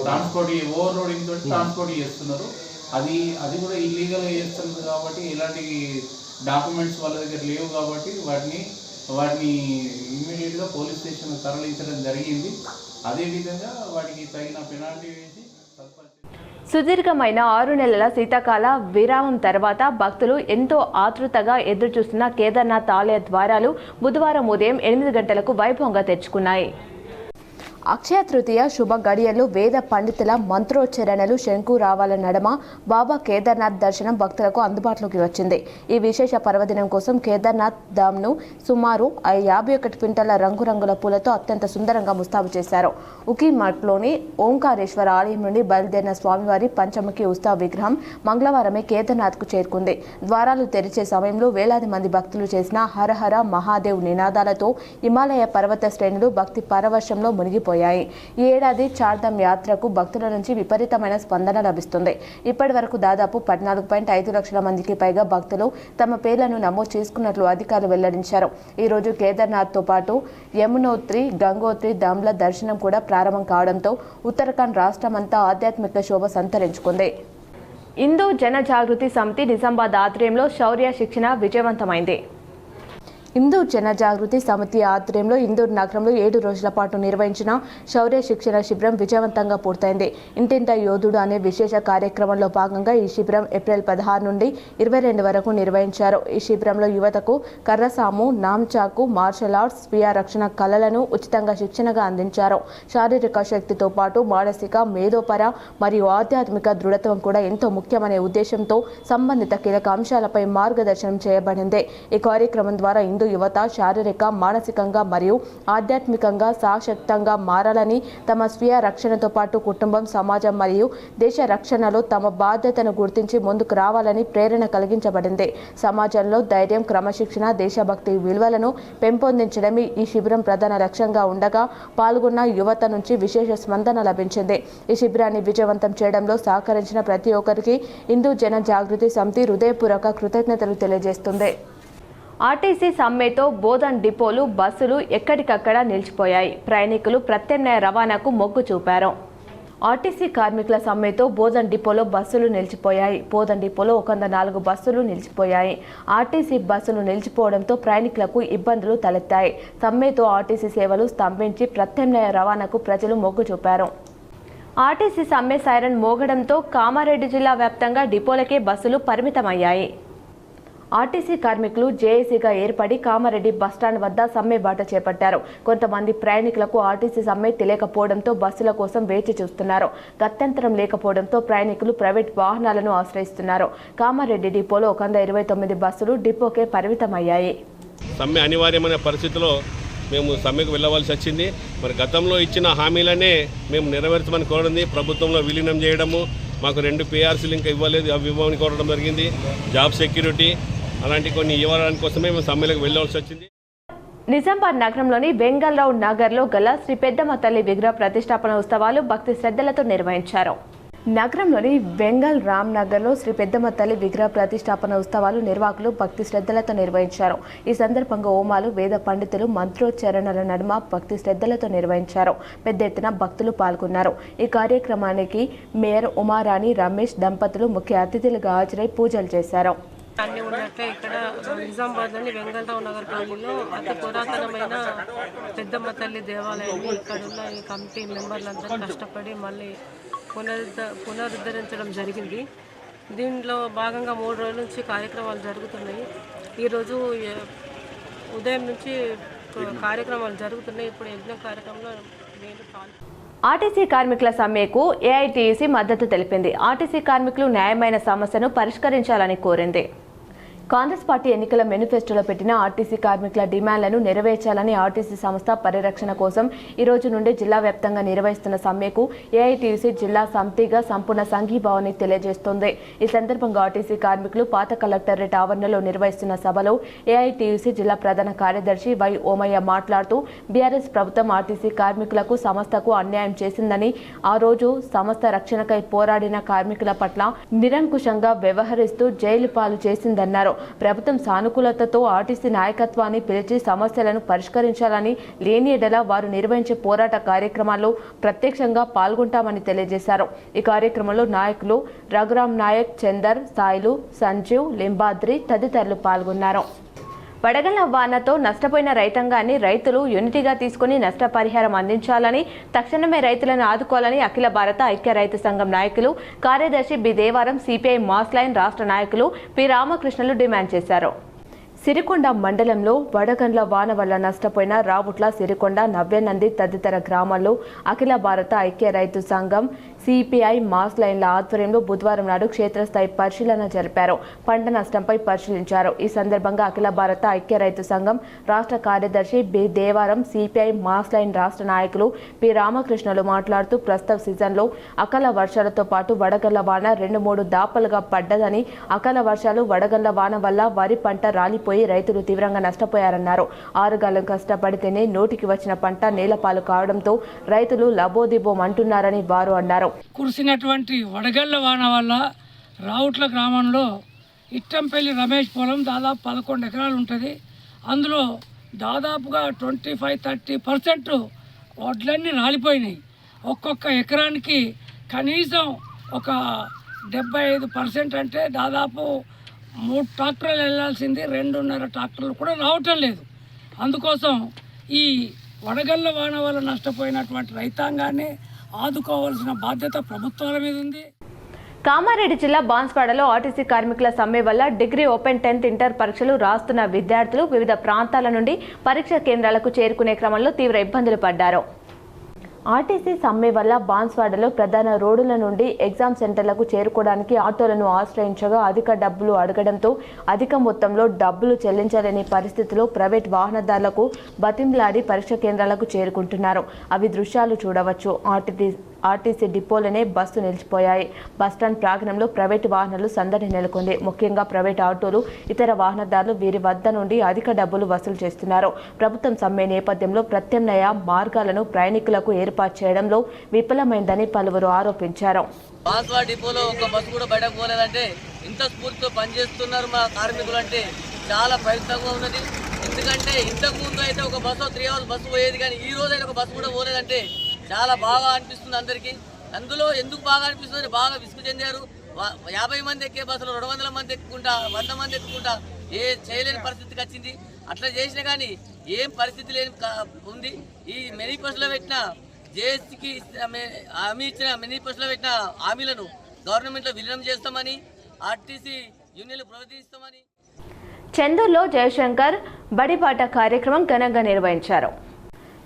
ట్రాన్స్పోర్ట్ ఓవర్లోడింగ్ తోటి ట్రాన్స్పోర్ట్ చేస్తున్నారు. అది కూడా ఇల్లీగల్గా చేస్తున్నారు కాబట్టి ఎలాంటి డాక్యుమెంట్స్ వాళ్ళ దగ్గర లేవు కాబట్టి వాటిని ఇమ్మీడియట్గా పోలీస్ స్టేషన్ తరలించడం జరిగింది. అదేవిధంగా వాటికి తగిన పెనాల్టీ వేసి సుదీర్ఘమైన 6 నెలల శీతాకాల విరామం తర్వాత భక్తులు ఎంతో ఆతృతగా ఎదురుచూస్తున్న కేదార్నాథ్ ఆలయ ద్వారాలు బుధవారం ఉదయం 8 గంటలకు వైభవంగా తెరుచుకున్నాయి. అక్షయ తృతీయ శుభ గడియలు వేద పండితుల మంత్రోచ్చరణలు శంకురావాల నడమ బాబా కేదార్నాథ్ దర్శనం భక్తులకు అందుబాటులోకి వచ్చింది. ఈ విశేష పర్వదినం కోసం కేదార్నాథ్ ధామ్ను సుమారు 51 క్వింటాల రంగురంగుల పూలతో అత్యంత సుందరంగా ముస్తాబు చేశారు. ఉకీమఠ్లోని ఓంకారేశ్వర ఆలయం నుండి బయలుదేరిన స్వామివారి పంచముఖి ఉత్సవ విగ్రహం మంగళవారమే కేదార్నాథ్కు చేరుకుంది. ద్వారాలు తెరిచే సమయంలో వేలాది మంది భక్తులు చేసిన హరహర మహాదేవ్ నినాదాలతో హిమాలయ పర్వత శ్రేణులు భక్తి పరవశంలో మునిగిపోయాయి. ఈ ఏడాది చార్ధామ్ యాత్రకు భక్తుల నుంచి విపరీతమైన స్పందన లభిస్తుంది. ఇప్పటి వరకు దాదాపు 14.5 లక్షల మందికి పైగా భక్తులు తమ పేర్లను నమోదు చేసుకున్నట్లు అధికారులు వెల్లడించారు. ఈ రోజు కేదార్నాథ్తో పాటు యమునోత్రి, గంగోత్రి ధామ్ల దర్శనం కూడా ప్రారంభం కావడంతో ఉత్తరాఖండ్ రాష్ట్రమంతా ఆధ్యాత్మిక శోభ సంతరించుకుంది. హిందూ జన జాగృతి సమితి నిజామాబాద్ ఆధ్వర్యంలో శౌర్య శిక్షణ విజయవంతమైంది. హిందూ జన జాగృతి సమితి ఆధ్వర్యంలో ఇందూరు నగరంలో 7 రోజుల పాటు నిర్వహించిన శౌర్య శిక్షణ శిబిరం విజయవంతంగా పూర్తయింది. ఇంటింటా యోధుడు అనే విశేష కార్యక్రమంలో భాగంగా ఈ శిబిరం ఏప్రిల్ 16 నుండి 22 వరకు నిర్వహించారు. ఈ శిబిరంలో యువతకు కర్రసాము, నామ్చాకు, మార్షల్ ఆర్ట్స్, స్వీయ రక్షణ కళలను ఉచితంగా శిక్షణగా అందించారు. శారీరక శక్తితో పాటు మానసిక, మేధోపర మరియు ఆధ్యాత్మిక దృఢత్వం కూడా ఎంతో ముఖ్యమనే ఉద్దేశంతో సంబంధిత కీలక అంశాలపై మార్గదర్శనం చేయబడింది. ఈ కార్యక్రమం ద్వారా హిందూ యువత శారీరక, మానసికంగా మరియు ఆధ్యాత్మికంగా సశక్తంగా మారాలని, తమ స్వీయ రక్షణతో పాటు కుటుంబం, సమాజం మరియు దేశ రక్షణలో తమ బాధ్యతను గుర్తించి ముందుకు రావాలని ప్రేరణ కలిగించబడింది. సమాజంలో ధైర్యం, క్రమశిక్షణ, దేశభక్తి విలువలను పెంపొందించడమే ఈ శిబిరం ప్రధాన లక్ష్యంగా ఉండగా పాల్గొన్న యువత నుంచి విశేష స్పందన లభించింది. ఈ శిబిరాన్ని విజయవంతం చేయడంలో సహకరించిన ప్రతి ఒక్కరికి హిందూ జన జాగృతి సమితి హృదయపూర్వక కృతజ్ఞతలు తెలియజేస్తుంది. ఆర్టీసీ సమ్మెతో బోధన్ డిపోలు, బస్సులు ఎక్కడికక్కడ నిలిచిపోయాయి. ప్రయాణికులు ప్రత్యామ్నాయ రవాణాకు మొగ్గు చూపారు. ఆర్టీసీ కార్మికుల సమ్మెతో బోధన్ డిపోలో బస్సులు నిలిచిపోయాయి. బోధన్ డిపోలో 104 బస్సులు నిలిచిపోయాయి. ఆర్టీసీ బస్సులు నిలిచిపోవడంతో ప్రయాణికులకు ఇబ్బందులు తలెత్తాయి. సమ్మెతో ఆర్టీసీ సేవలు స్తంభించి ప్రత్యామ్నాయ రవాణాకు ప్రజలు మొగ్గు చూపారు. ఆర్టీసీ సమ్మె సైరన్ మోగడంతో కామారెడ్డి జిల్లా వ్యాప్తంగా డిపోలకే బస్సులు పరిమితమయ్యాయి. ఆర్టీసీ కార్మికులు జేఏసీగా ఏర్పడి కామారెడ్డి బస్టాండ్ వద్ద సమ్మె బాట చేపట్టారు. కొంతమంది ప్రయాణికులకు ఆర్టీసీ సమ్మె తెలియకపోవడంతో బస్సుల కోసం వేచి చూస్తున్నారు. గత్యంతరం లేకపోవడంతో ప్రయాణికులు ప్రైవేట్ వాహనాలను ఆశ్రయిస్తున్నారు. కామారెడ్డి డిపోలో 129 బస్సులు డిపోకే పరిమితమయ్యాయి. సమ్మె అనివార్యమైన పరిస్థితిలో మేము సమ్మెకు వెళ్ళవలసి వచ్చింది. మరి గతంలో ఇచ్చిన హామీలనే మేము నెరవేర్చమని కోరింది. ప్రభుత్వంలో విలీనం చేయడము, మాకు 2 PRCలు ఇంకా ఇవ్వలేదు, అవి ఇవ్వమని కోరడం జరిగింది. జాబ్ సెక్యూరిటీ అలాంటి కొన్ని ఇవ్వడానికి కోసమే మేము సమ్మెలకు వెళ్ళవలసి వచ్చింది. నిజామాబాద్ నగరంలోని వెంగళరావు నగర్లో గల శ్రీ పెద్దమ్మ తల్లి విగ్రహ ప్రతిష్టాపన ఉత్సవాలు భక్తి శ్రద్ధలతో నిర్వహించారు. నగరంలోని వెంగళ్ రామ్ నగర్లో శ్రీ పెద్దమ్మ తల్లి విగ్రహ ప్రతిష్టాపన ఉత్సవాలు నిర్వాహకులు భక్తి శ్రద్ధలతో నిర్వహించారు. ఈ సందర్భంగా హోమాలు, వేద పండితులు మంత్రోచ్చరణల నడుమ భక్తి శ్రద్ధలతో నిర్వహించారు. పెద్ద ఎత్తున భక్తులు పాల్గొన్నారు. ఈ కార్యక్రమానికి మేయర్ ఉమారాణి రమేష్ దంపతులు ముఖ్య అతిథులుగా హాజరై పూజలు చేశారు. అన్నీ ఉన్నట్లే ఇక్కడ నిజామాబాద్లోని వెంగళరావు నగర్ కాలనీలో అతి పురాతనమైన పెద్దమ్మ తల్లి దేవాలయం. ఇక్కడున్న ఈ కమిటీ మెంబర్లందరూ కష్టపడి మళ్ళీ పునరుద్ధరించడం జరిగింది. దీనిలో భాగంగా 3 రోజుల నుంచి కార్యక్రమాలు జరుగుతున్నాయి. ఈరోజు ఉదయం నుంచి కార్యక్రమాలు జరుగుతున్నాయి. ఇప్పుడు యజ్ఞ కార్యక్రమంలో ఆర్టీసీ కార్మికుల సమ్మెకు ఏఐటీయూసీ మద్దతు తెలిపింది. ఆర్టీసీ కార్మికులు న్యాయమైన సమస్యను పరిష్కరించాలని కోరింది. కాంగ్రెస్ పార్టీ ఎన్నికల మేనిఫెస్టోలో పెట్టిన ఆర్టీసీ కార్మికుల డిమాండ్లను నెరవేర్చాలని ఆర్టీసీ సంస్థ పరిరక్షణ కోసం ఈ రోజు నుండి జిల్లా వ్యాప్తంగా నిర్వహిస్తున్న సమ్మెకు ఏఐటీయూసీ జిల్లా సమితిగా సంపూర్ణ సంఘీభావాన్ని తెలియజేస్తోంది. ఈ సందర్భంగా ఆర్టీసీ కార్మికులు పాత కలెక్టరేట్ ఆవరణలో నిర్వహిస్తున్న సభలో ఏఐటీయూసీ జిల్లా ప్రధాన కార్యదర్శి వై ఓమయ్య మాట్లాడుతూ బీఆర్ఎస్ ప్రభుత్వం ఆర్టీసీ కార్మికులకు సంస్థకు అన్యాయం చేసిందని, ఆ రోజు సంస్థ రక్షణకై పోరాడిన కార్మికుల పట్ల నిరంకుశంగా వ్యవహరిస్తూ జైలు పాలు చేసిందన్నారు. ప్రభుత్వం సానుకూలతతో ఆర్టీసీ నాయకత్వాన్ని పిలిచి సమస్యలను పరిష్కరించాలని, లేని ఎడల వారు నిర్వహించే పోరాట కార్యక్రమాల్లో ప్రత్యక్షంగా పాల్గొంటామని తెలియజేశారు. ఈ కార్యక్రమంలో నాయకులు రఘురాం నాయక్, చందర్, సాయిలు, సంజీవ్, లింబాద్రి తదితరులు పాల్గొన్నారు. వడగళ్ల వానతో నష్టపోయిన రైతాంగాన్ని రైతులు యూనిటీగా తీసుకుని నష్టపరిహారం అందించాలని, తక్షణమే రైతులను ఆదుకోవాలని అఖిల భారత ఐక్య రైతు సంఘం నాయకులు, కార్యదర్శి బి దేవారం, సిపిఐ మాస్ లైన్ రాష్ట్ర నాయకులు పి రామకృష్ణలు డిమాండ్ చేశారు. సిరికొండ మండలంలో వడగండ్ల వాన వల్ల నష్టపోయిన రావుట్ల, సిరికొండ, నవ్యనంది తదితర గ్రామాల్లో అఖిల భారత ఐక్య రైతు సంఘం, సిపిఐ మాస్ లైన్ల ఆధ్వర్యంలో బుధవారం నాడు క్షేత్రస్థాయి పరిశీలన జరిపారు. పంట నష్టంపై పరిశీలించారు. ఈ సందర్భంగా అఖిల భారత ఐక్య రైతు సంఘం రాష్ట్ర కార్యదర్శి బి దేవారం, సిపిఐ మాస్ లైన్ రాష్ట్ర నాయకులు పి రామకృష్ణలు మాట్లాడుతూ ప్రస్తుత సీజన్లో అకాల వర్షాలతో పాటు వడగళ్ల వాన 2-3 దాపలుగా పడ్డదని, అకాల వర్షాలు, వడగళ్ల వాన వల్ల వరి పంట రాలిపోయి రైతులు తీవ్రంగా నష్టపోయారన్నారు. 6 గంటలు కష్టపడితేనే నోటికి వచ్చిన పంట నేలపాలు కావడంతో రైతులు లబోదిబోం అంటున్నారని వారు అన్నారు. కురిసినటువంటి వడగళ్ల వాన వల్ల రావుట్ల గ్రామంలో ఇట్టంపల్లి రమేష్ పొలం దాదాపు 11 ఎకరాలు ఉంటుంది. అందులో దాదాపుగా 25-30% వడ్లన్నీ రాలిపోయినాయి. ఒక్కొక్క ఎకరానికి కనీసం ఒక 75% అంటే దాదాపు 3 ట్రాక్టర్లు వెళ్ళాల్సింది 2.5 ట్రాక్టర్లు కూడా రావటం లేదు. అందుకోసం ఈ వడగళ్ల వాన వల్ల నష్టపోయినటువంటి రైతాంగాన్ని ఆదుకోవాల్సిన బాధ్యత ప్రభుత్వాల మీద ఉంది. కామారెడ్డి జిల్లా బాన్స్వాడలో ఆర్టీసీ కార్మికుల సమ్మె వల్ల డిగ్రీ, ఓపెన్ 10th, ఇంటర్ పరీక్షలు రాస్తున్న విద్యార్థులు వివిధ ప్రాంతాల నుండి పరీక్షా కేంద్రాలకు చేరుకునే క్రమంలో తీవ్ర ఇబ్బందులు పడ్డారు. ఆర్టీసీ సమ్మె వల్ల బాన్స్వాడలో ప్రధాన రోడ్డుల నుండి ఎగ్జామ్ సెంటర్లకు చేరుకోవడానికి ఆటోలను ఆశ్రయించగా అధిక డబ్బులు అడగడంతో అధిక మొత్తంలో డబ్బులు చెల్లించలేని పరిస్థితిలో ప్రైవేట్ వాహనదారులకు బతింలాడి పరీక్ష కేంద్రాలకు చేరుకుంటున్నారు. అవి దృశ్యాలు చూడవచ్చు. ఆర్టీసీ డిపోలనే బస్సు నిలిచిపోయాయి. బస్టాండ్ ప్రాంగణంలో ప్రైవేటు వాహనాలు సందడి నెలకొంది. ముఖ్యంగా ప్రైవేట్ ఆటోలు, ఇతర వాహనదారులు వీరి వద్ద నుండి అధిక డబ్బులు వసూలు చేస్తున్నారు. ప్రభుత్వం సమ్మె నేపథ్యంలో ప్రత్యామ్నాయ మార్గాలను ప్రయాణికులకు ఏర్పాటు చేయడంలో విఫలమైందని పలువురు ఆరోపించారు. బాన్స్వాడ డిపోలో ఒక బస్సు కూడా బయటకు పోలేదంటే ఇంత స్ఫూర్తితో పనిచేస్తున్నారు మా కార్మికులు అంటే చాలా ప్రయత్నంగా ఉన్నది. ఎందుకంటే ఇంతకు ముందు అయితే ఒక బస్సు 3 hours బస్సు పోయేది, కానీ ఈ రోజు అయితే ఒక బస్సు కూడా పోలేదంటే చాలా బాగా అనిపిస్తుంది అందరికీ. అందులో ఎందుకు బాగా అనిపిస్తుంది, బాగా విసుగు చెందారు. 50 మంది ఎక్కే బస్సులో 200 మంది ఎక్కుకుంటా, 100 మంది ఎక్కుకుంటా చేయలేని పరిస్థితికి వచ్చింది. అట్లా చేసినా కానీ ఏం పరిస్థితి లేని ఉంది. ఈ మేనిఫెస్టోలో పెట్టిన జేఏసీకి హామీ ఇచ్చిన మేనిఫెస్టోలో పెట్టిన హామీలను గవర్నమెంట్లో విలీనం చేస్తామని, ఆర్టీసీ యూనియన్లు ప్రవర్తిస్తామని. చందూరులో జయశంకర్ బడిబాట కార్యక్రమం ఘనంగా నిర్వహించారు.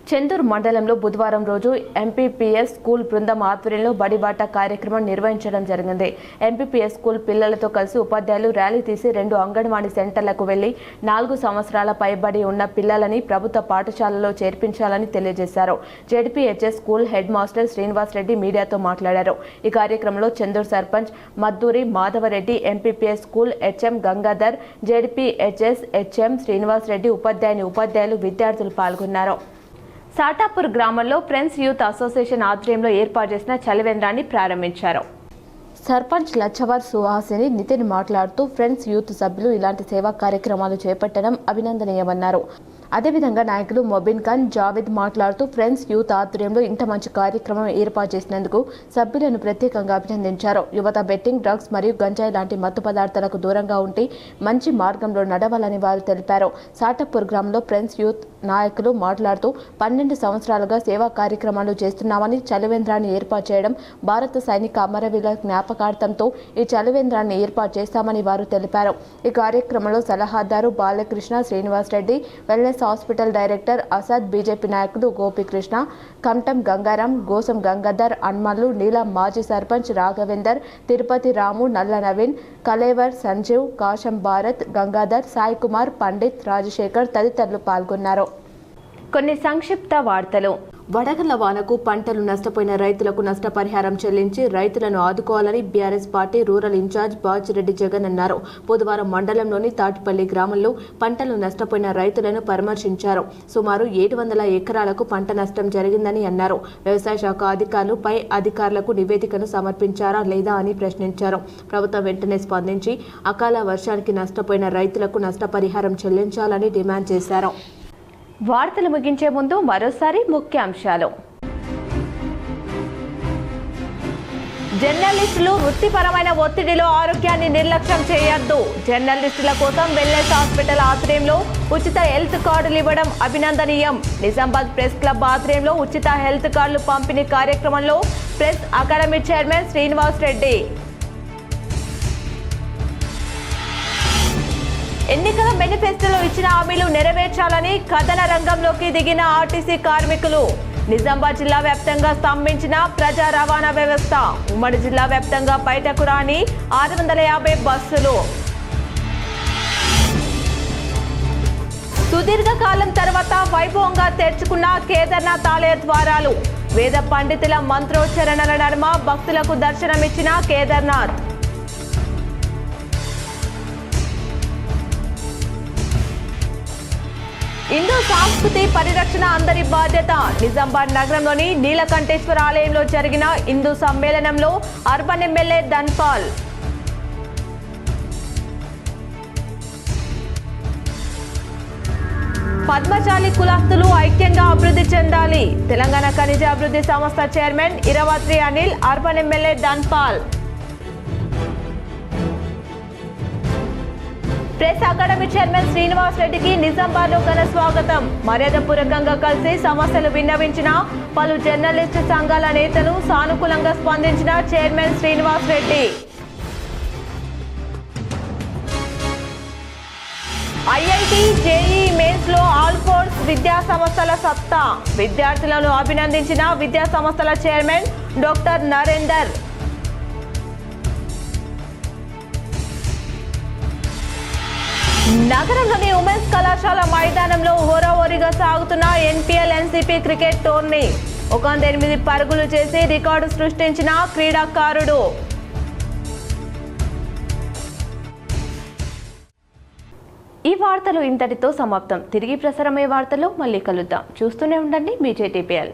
చందూరు మండలంలో బుధవారం రోజు ఎంపీపీఎస్ స్కూల్ బృందం ఆధ్వర్యంలో బడిబాట కార్యక్రమం నిర్వహించడం జరిగింది. ఎంపీపీఎస్ స్కూల్ పిల్లలతో కలిసి ఉపాధ్యాయులు ర్యాలీ తీసి 2 అంగన్వాడీ సెంటర్లకు వెళ్లి 4 సంవత్సరాల పైబడి ఉన్న పిల్లలని ప్రభుత్వ పాఠశాలలో చేర్పించాలని తెలియజేశారు. ZPHS school head master Srinivas Reddy మీడియాతో మాట్లాడారు. ఈ కార్యక్రమంలో Chanduru sarpanch Madduri Madhavareddy, MPPS school HM Gangadhar, ZPHS HM Srinivas Reddy, ఉపాధ్యాయులు, విద్యార్థులు పాల్గొన్నారు. సాటాపూర్ గ్రామంలో ఫ్రెండ్స్ యూత్ అసోసియేషన్ ఆధ్వర్యంలో ఏర్పాటు చేసిన చలివేంద్రాన్ని ప్రారంభించారు. సర్పంచ్ లచ్చవర్ సుహాసిని నితిన్ మాట్లాడుతూ ఫ్రెండ్స్ యూత్ సభ్యులు ఇలాంటి సేవా కార్యక్రమాలు చేపట్టడం అభినందనీయమన్నారు. అదేవిధంగా నాయకులు మొబిన్ ఖాన్, జావేద్ మాట్లాడుతూ ఫ్రెండ్స్ యూత్ ఆధ్వర్యంలో ఇంత మంచి కార్యక్రమం ఏర్పాటు చేసినందుకు సభ్యులను ప్రత్యేకంగా అభినందించారు. యువత బెట్టింగ్, డ్రగ్స్ మరియు గంజాయి లాంటి మత్తు పదార్థాలకు దూరంగా ఉండి మంచి మార్గంలో నడవాలని వారు తెలిపారు. సాటాపూర్ గ్రామంలో ఫ్రెండ్స్ యూత్ నాయకులు మాట్లాడుతూ 12 సంవత్సరాలుగా సేవా కార్యక్రమాలు చేస్తున్నామని, చలివేంద్రాన్ని ఏర్పాటు చేయడం భారత సైనిక అమరవీరుల జ్ఞాపకార్థంతో ఈ చలివేంద్రాన్ని ఏర్పాటు చేస్తామని వారు తెలిపారు. ఈ కార్యక్రమంలో సలహాదారు Balakrishna, Srinivas Reddy, wellness hospital director Asad, BJP నాయకులు గోపికృష్ణ, కంటం గంగారాం, గోసం గంగాధర్, అన్మల్లు, నీలం మాజీ సర్పంచ్ రాఘవేందర్, తిరుపతి రాము, నల్ల నవీన్, కలేవర్ సంజీవ్, కాశం భారత్, గంగాధర్, సాయి కుమార్, పండిత్, రాజశేఖర్ తదితరులు పాల్గొన్నారు. కొన్ని సంక్షిప్త వార్తలు. వడగళ్ల వానకు పంటలు నష్టపోయిన రైతులకు నష్టపరిహారం చెల్లించి రైతులను ఆదుకోవాలని BRS party rural incharge Bajireddy Jagan అన్నారు. బుధవారం మండలంలోని తాటిపల్లి గ్రామంలో పంటలు నష్టపోయిన రైతులను పరామర్శించారు. సుమారు 700 ఎకరాలకు పంట నష్టం జరిగిందని అన్నారు. వ్యవసాయ శాఖ అధికారులు పై అధికారులకు నివేదికను సమర్పించారా లేదా అని ప్రశ్నించారు. ప్రభుత్వం వెంటనే స్పందించి అకాల వర్షానికి నష్టపోయిన రైతులకు నష్టపరిహారం చెల్లించాలని డిమాండ్ చేశారు. వార్తలు ముగించే ముందు మరోసారి ముఖ్యాంశాలు. జర్నలిస్టులు వృత్తిపరమైన ఒత్తిడిలో ఆరోగ్యాన్ని నిర్లక్ష్యం చేయొద్దు. జర్నలిస్టుల కోసం వెల్నెస్ హాస్పిటల్ ఆధ్వర్యంలో ఉచిత హెల్త్ కార్డులు ఇవ్వడం అభినందనీయం. నిజామాబాద్ ప్రెస్ క్లబ్ ఆధ్వర్యంలో ఉచిత హెల్త్ కార్డులు పంపిణీ కార్యక్రమంలో press academy chairman Srinivas Reddy. ఎన్నికల మేనిఫెస్టోలో ఇచ్చిన హామీలు నెరవేర్చాలని కథన రంగంలోకి దిగిన ఆర్టీసీ కార్మికులు. నిజామాబాద్ జిల్లా వ్యాప్తంగా స్తంభించిన ప్రజా రవాణా వ్యవస్థ. ఉమ్మడి జిల్లా వ్యాప్తంగా బయటకు రాని 650 బస్సులు. సుదీర్ఘకాలం తర్వాత వైభవంగా తెరుచుకున్న కేదార్నాథ్ ఆలయ ద్వారాలు. వేద పండితుల మంత్రోచ్చరణల నడుమ భక్తులకు దర్శనమిచ్చిన కేదార్నాథ్. హిందూ సంస్కృతి పరిరక్షణ అందరి బాధ్యత. నిజామాబాద్ నగరంలోని నీలకంఠేశ్వర ఆలయంలో జరిగిన హిందూ సమ్మేళనంలో అర్బన్ ఎమ్మెల్యే ధన్పాల్. పద్మశాలి కులస్తులు ఐక్యంగా అభివృద్ధి చెందాలి. తెలంగాణ ఖనిజ అభివృద్ధి సంస్థ chairman Iravatri Anil, urban MLA Dhanpal. Press academy chairman Srinivas రెడ్డికి నిజామాబాద్ లో ఘన స్వాగతం. మర్యాదపూర్వకంగా కలిసి సమస్యలు విన్నవించిన పలు జర్నలిస్టు సంఘాల నేతలు సానుకూలంగా స్పందించిన chairman Srinivas Reddy. IIT JEE mains లో ఆల్ కోర్స్ విద్యా సంస్థల సత్తా. విద్యార్థులను అభినందించిన విద్యా సంస్థల చైర్మన్ డాక్టర్ నరేందర్. నగరంలోని ఉమెన్స్ కళాశాల మైదానంలో హోరాహోరీగా సాగుతున్న ఎన్పీఎల్ ఎన్సీపీ క్రికెట్ టోర్నీ. 108 పరుగులు చేసి రికార్డు సృష్టించిన క్రీడాకారుడు. ఈ వార్తలు ఇంతటితో సమాప్తం. తిరిగి ప్రసారమయ్యే వార్తల్లో మళ్ళీ కలుద్దాం. చూస్తూనే ఉండండి మీ JTPL.